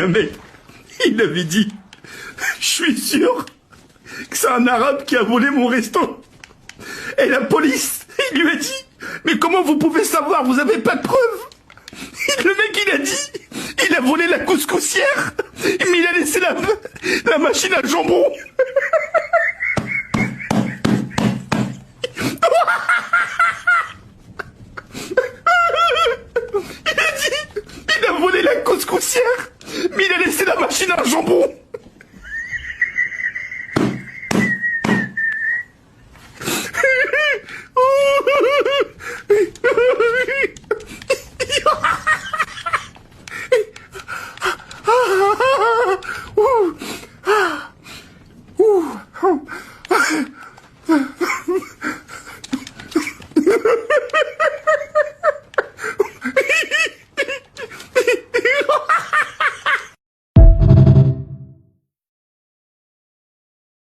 Un mec, il avait dit, je suis sûr que c'est un arabe qui a volé mon resto. Et la police, il lui a dit, mais comment vous pouvez savoir, vous avez pas de preuves? Le mec, il a dit, il a volé la couscoussière, mais il a laissé la machine à jambon. Il a dit, il a volé la couscoussière, mais il a laissé la machine à jambon.